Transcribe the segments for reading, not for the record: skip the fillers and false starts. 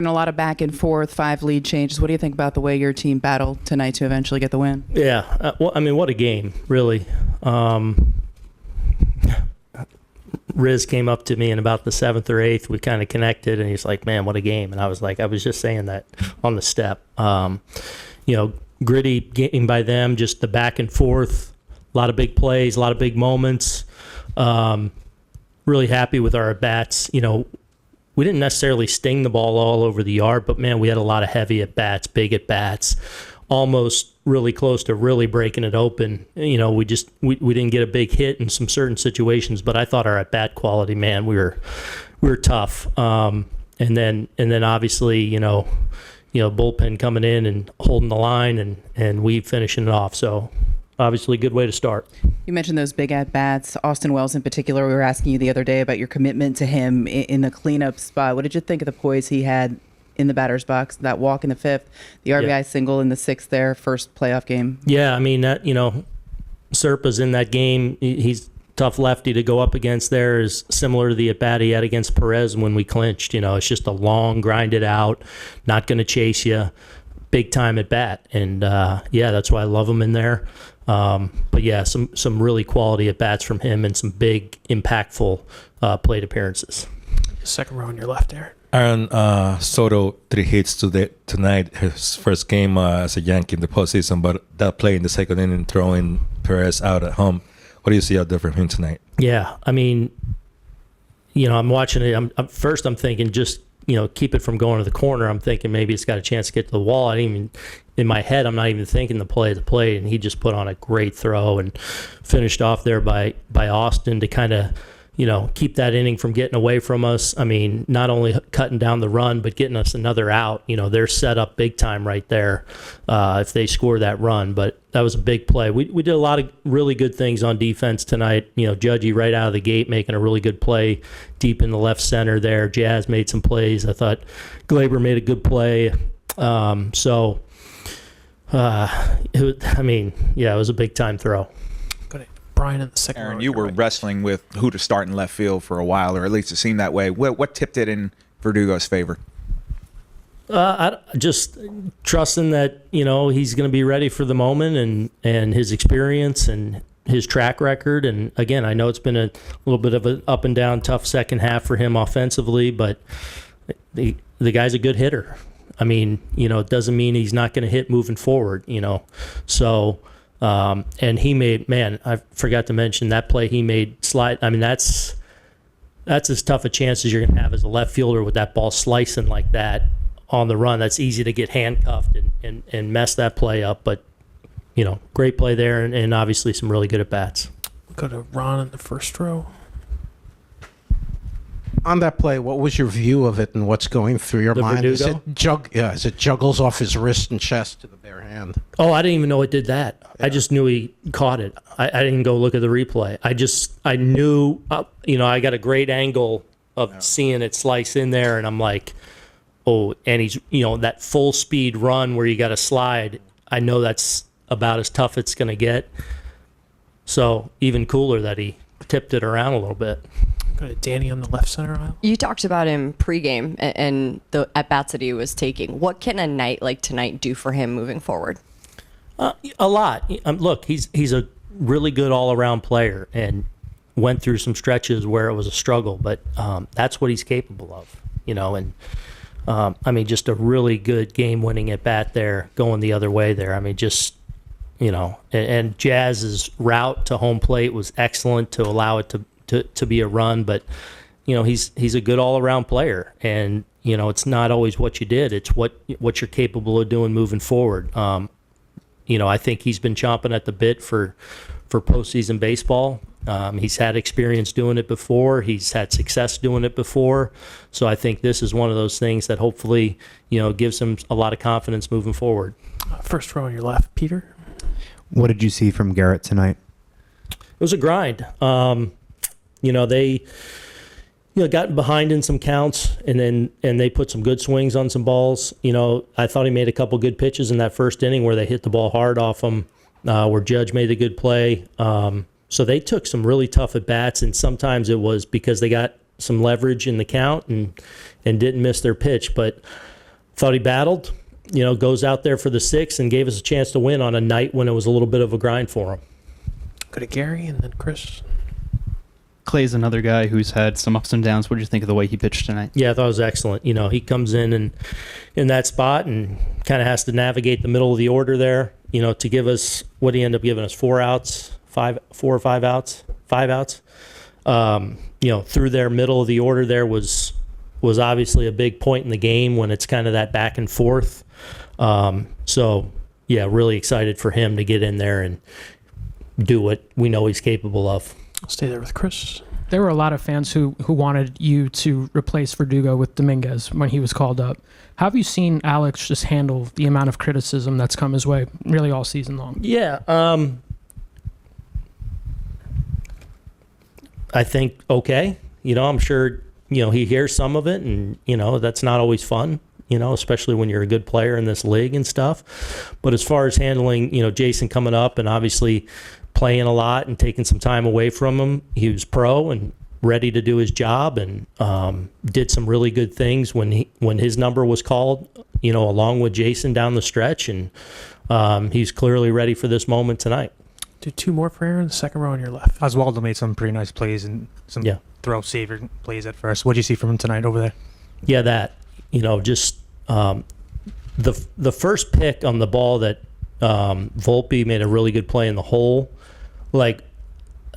been a lot of back and forth, 5 lead changes. What do you think about the way your team battled tonight to eventually get the win? Yeah, well, I mean, what a game, really. Riz came up to me in about the 7th or 8th. We kind of connected, and he's like, man, what a game. And I was like, I was just saying that on the step. Gritty game by them, just the back and forth, a lot of big plays, a lot of big moments. Really happy with our at-bats. We didn't necessarily sting the ball all over the yard, but, man, we had a lot of heavy at-bats, big at-bats, almost really close to really breaking it open. We didn't get a big hit in some certain situations, but I thought our at-bat quality, man, we were tough. And then obviously, bullpen coming in and holding the line and we finishing it off. So obviously good way to start. You mentioned those big at-bats, Austin Wells in particular. We were asking you the other day about your commitment to him in the cleanup spot. What did you think of the poise he had in the batter's box, that walk in the 5th, the RBI single in the 6th there, first playoff game? Yeah, I mean, that, Serpa's in that game. He's tough lefty to go up against there, is similar to the at-bat he had against Perez when we clinched. It's just a long, grinded out, not going to chase you, big-time at-bat. And, that's why I love him in there. But, yeah, some really quality at-bats from him and some big, impactful plate appearances. Second row on your left, Aaron. Aaron Soto 3 hits tonight, his first game as a Yankee in the postseason, but that play in the second inning, throwing Perez out at home, what do you see out there from him tonight? Yeah, I mean, I'm watching it. I'm thinking just, keep it from going to the corner. I'm thinking maybe it's got a chance to get to the wall. In my head, I'm not even thinking the play, and he just put on a great throw and finished off there by Austin to kind of, keep that inning from getting away from us. I mean, not only cutting down the run, but getting us another out. They're set up big time right there if they score that run. But that was a big play. We did a lot of really good things on defense tonight. Judgy right out of the gate making a really good play deep in the left center there. Jazz made some plays. I thought Glaber made a good play. It was a big time throw. Brian in the second row. Aaron, you were wrestling with who to start in left field for a while, or at least it seemed that way. What tipped it in Verdugo's favor? I just trusting that he's going to be ready for the moment and his experience and his track record. And again, I know it's been a little bit of an up and down, tough second half for him offensively, but the guy's a good hitter. I mean, it doesn't mean he's not going to hit moving forward. So. And he made, I forgot to mention that play he made slide. I mean, that's as tough a chance as you're going to have as a left fielder with that ball slicing like that on the run. That's easy to get handcuffed and mess that play up. But, great play there and obviously some really good at-bats. We'll go to Ron in the first row. On that play, what was your view of it and what's going through your mind? Verdugo? As it juggles off his wrist and chest to the bare hand? Oh, I didn't even know it did that. Yeah. I just knew he caught it. I didn't go look at the replay. I knew, I got a great angle of seeing it slice in there, and I'm like, oh, and he's, that full speed run where you got to slide, I know that's about as tough it's going to get. So even cooler that he tipped it around a little bit. Go to Danny on the left center aisle. You talked about him pregame and the at-bats that he was taking. What can a night like tonight do for him moving forward? A lot. Look, he's a really good all-around player and went through some stretches where it was a struggle, but that's what he's capable of, and just a really good game-winning at-bat there, going the other way there. And Jazz's route to home plate was excellent to allow it to be a run, but he's a good all-around player, and it's not always what you did, it's what you're capable of doing moving forward. I think he's been chomping at the bit for postseason baseball. He's had experience doing it before, he's had success doing it before, so I think this is one of those things that hopefully gives him a lot of confidence moving forward. First row on your left, Peter. What did you see from Gerrit tonight? It was a grind. They got behind in some counts and they put some good swings on some balls. I thought he made a couple good pitches in that first inning where they hit the ball hard off him, where Judge made a good play. So they took some really tough at-bats, and sometimes it was because they got some leverage in the count and didn't miss their pitch. But thought he battled. Goes out there for the 6 and gave us a chance to win on a night when it was a little bit of a grind for him. Go to Gary and then Chris. Clay's another guy who's had some ups and downs. What did you think of the way he pitched tonight? Yeah, I thought it was excellent. He comes in that spot and kind of has to navigate the middle of the order there. To give us what he ended up giving us 4 outs, 5 or 5 outs, 5 outs. Through their middle of the order there was obviously a big point in the game when it's kind of that back and forth. So yeah, really excited for him to get in there and do what we know he's capable of. I'll stay there with Chris. There were a lot of fans who wanted you to replace Verdugo with Dominguez when he was called up. How have you seen Alex just handle the amount of criticism that's come his way really all season long? Yeah, I think okay. I'm sure he hears some of it, and that's not always fun. Especially when you're a good player in this league and stuff. But as far as handling, Jason coming up and obviously playing a lot and taking some time away from him, he was pro and ready to do his job, and did some really good things when his number was called, along with Jason down the stretch, and he's clearly ready for this moment tonight. Do 2 more for Aaron, the second row on your left. Oswaldo made some pretty nice plays and some throw saver plays at first. What did you see from him tonight over there? Yeah, that just the first pick on the ball that Volpe made a really good play in the hole. Like,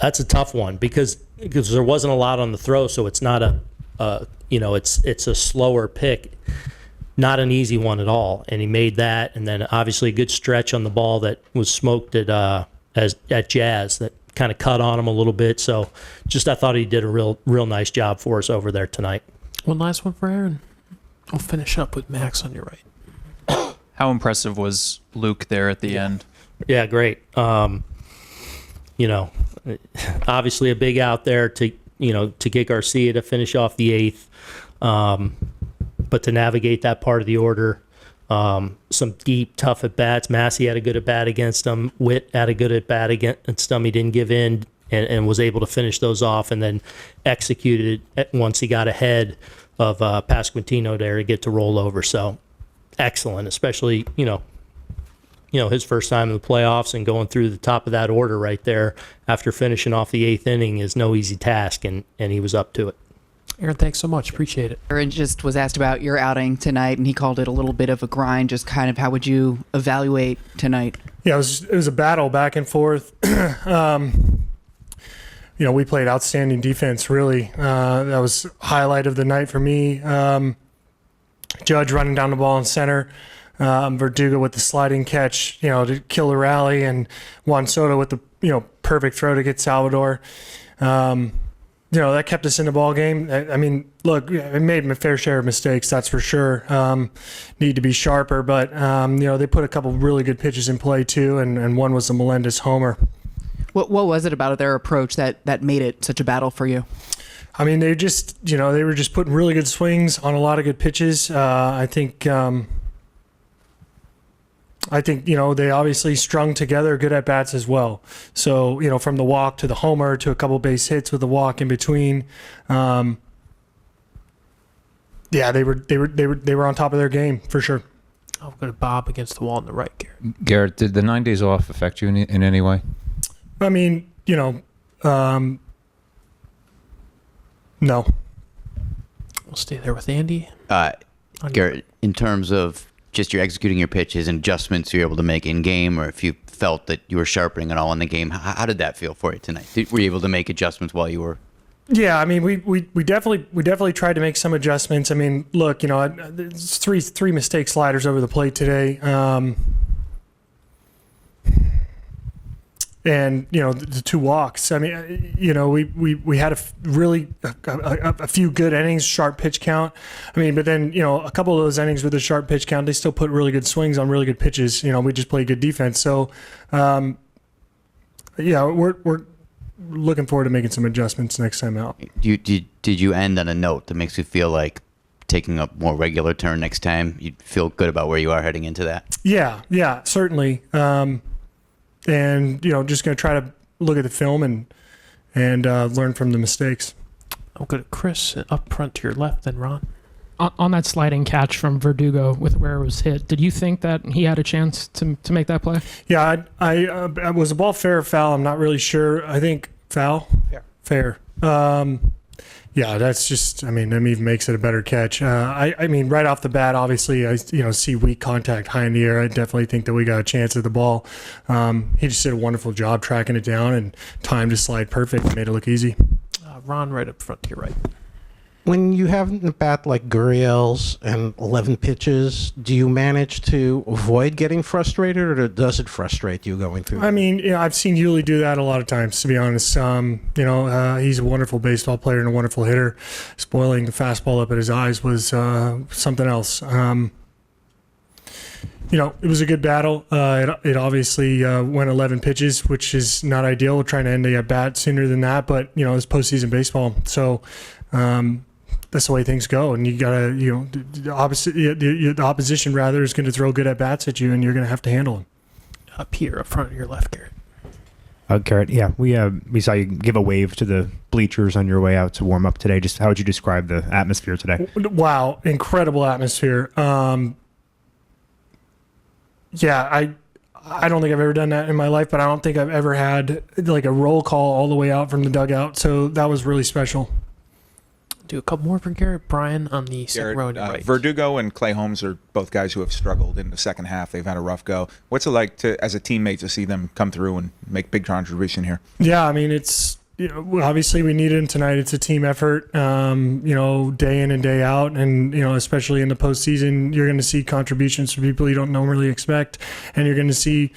that's a tough one because there wasn't a lot on the throw, so it's not it's a slower pick, not an easy one at all. And he made that, and then obviously a good stretch on the ball that was smoked at Jazz that kind of cut on him a little bit. So I thought he did a real nice job for us over there tonight. One last one for Aaron. I'll finish up with Max on your right. How impressive was Luke there at the end? Yeah, great. Obviously a big out there to get Garcia to finish off the 8th, but to navigate that part of the order, some deep, tough at bats. Massey had a good at bat against him. Witt had a good at bat against him. He didn't give in and was able to finish those off, and then executed it once he got ahead of Pasquantino there to get to roll over. So excellent, especially his first time in the playoffs and going through the top of that order right there after finishing off the 8th inning is no easy task, and he was up to it. Aaron, thanks so much. Appreciate it. Aaron just was asked about your outing tonight, and he called it a little bit of a grind. Just kind of how would you evaluate tonight? Yeah, it was a battle back and forth. We played outstanding defense, really. That was highlight of the night for me. Judge running down the ball in center. Verdugo with the sliding catch, to kill the rally, and Juan Soto with the, perfect throw to get Salvador. That kept us in the ball game. I mean, look, it made a fair share of mistakes, that's for sure. Need to be sharper, but, they put a couple really good pitches in play too, and one was a Melendez homer. What was it about their approach that made it such a battle for you? I mean, they just, they were just putting really good swings on a lot of good pitches. I think, they obviously strung together good at bats as well. So, from the walk to the homer to a couple base hits with the walk in between. They were on top of their game for sure. I'll go to Bob against the wall on the right, Garrett. Garrett, did the 9 days off affect you in any way? I mean, no. We'll stay there with Andy. Gerrit, in terms of just you're executing your pitches and adjustments you're able to make in game, or if you felt that you were sharpening it all in the game, how did that feel for you tonight? Were you able to make adjustments while you were? Yeah, I mean, we definitely tried to make some adjustments. I mean, look, it's three mistake sliders over the plate today. And the 2 walks. I mean, we had a few good innings, sharp pitch count. I mean, but then a couple of those innings with a sharp pitch count, they still put really good swings on really good pitches. We just play good defense. So, we're looking forward to making some adjustments next time out. Did you end on a note that makes you feel like taking a more regular turn next time? You feel good about where you are heading into that? Yeah, certainly. And just going to try to look at the film and learn from the mistakes. I'll go to Chris up front to your left, then Ron. on that sliding catch from Verdugo with where it was hit, did you think that he had a chance to make that play? Yeah, I was the ball fair or foul? I'm not really sure. I think foul. Fair. Yeah, that's just. I mean, that even makes it a better catch. I mean, right off the bat, obviously, I see weak contact high in the air. I definitely think that we got a chance at the ball. He just did a wonderful job tracking it down and timed his slide perfect. Made it look easy. Ron, right up front to your right. When you have an at-bat like Gurriel's and 11 pitches, do you manage to avoid getting frustrated, or does it frustrate you going through I mean, I've seen Yuli do that a lot of times, to be honest. He's a wonderful baseball player and a wonderful hitter. Spoiling the fastball up at his eyes was something else. It was a good battle. It obviously went 11 pitches, which is not ideal. We're trying to end the at-bat sooner than that, but, it's postseason baseball. So, that's the way things go, and you gotta, the opposition rather is going to throw good at bats at you, and you're going to have to handle them. Peter up front to your left, Gerrit. Gerrit, yeah, we saw you give a wave to the bleachers on your way out to warm up today. Just how would you describe the atmosphere today? Wow, incredible atmosphere. Yeah, I don't think I've ever done that in my life, but I don't think I've ever had like a roll call all the way out from the dugout. So that was really special. Do a couple more for Gerrit. Brian on the second row on your right. Verdugo and Clay Holmes are both guys who have struggled in the second half. They've had a rough go. What's it like as a teammate to see them come through and make big contribution here? Yeah, I mean, it's obviously we needed him tonight. It's a team effort, day in and day out, and especially in the postseason, you're going to see contributions from people you don't normally expect, and you're going to see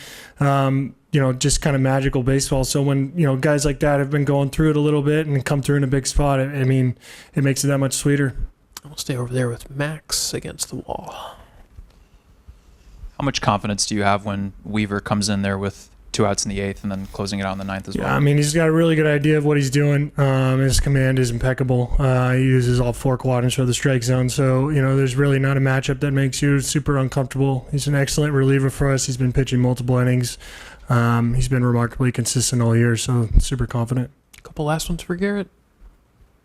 just kind of magical baseball. So when, guys like that have been going through it a little bit and come through in a big spot, I mean, it makes it that much sweeter. We'll stay over there with Max against the wall. How much confidence do you have when Weaver comes in there with 2 outs in the 8th and then closing it out in the 9th as well? Yeah, I mean, he's got a really good idea of what he's doing. His command is impeccable. He uses all 4 quadrants for the strike zone. So, there's really not a matchup that makes you super uncomfortable. He's an excellent reliever for us. He's been pitching multiple innings. He's been remarkably consistent all year, so super confident. A couple last ones for Gerrit,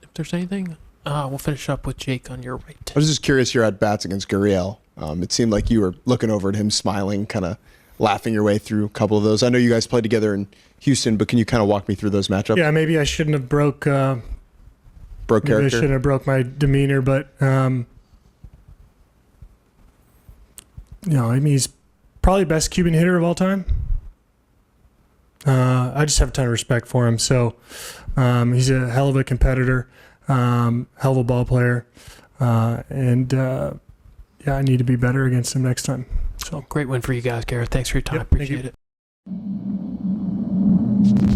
if there's anything. We'll finish up with Jake on your right. I was just curious, your at-bats against Gurriel. It seemed like you were looking over at him, smiling, kind of laughing your way through a couple of those. I know you guys played together in Houston, but can you kind of walk me through those matchups? Yeah, maybe I shouldn't have broke character. I shouldn't have broke my demeanor, but I mean, he's probably the best Cuban hitter of all time. I just have a ton of respect for him. So he's a hell of a competitor, hell of a ball player, and I need to be better against him next time. So great win for you guys, Gerrit. Thanks for your time. Yep, Appreciate it.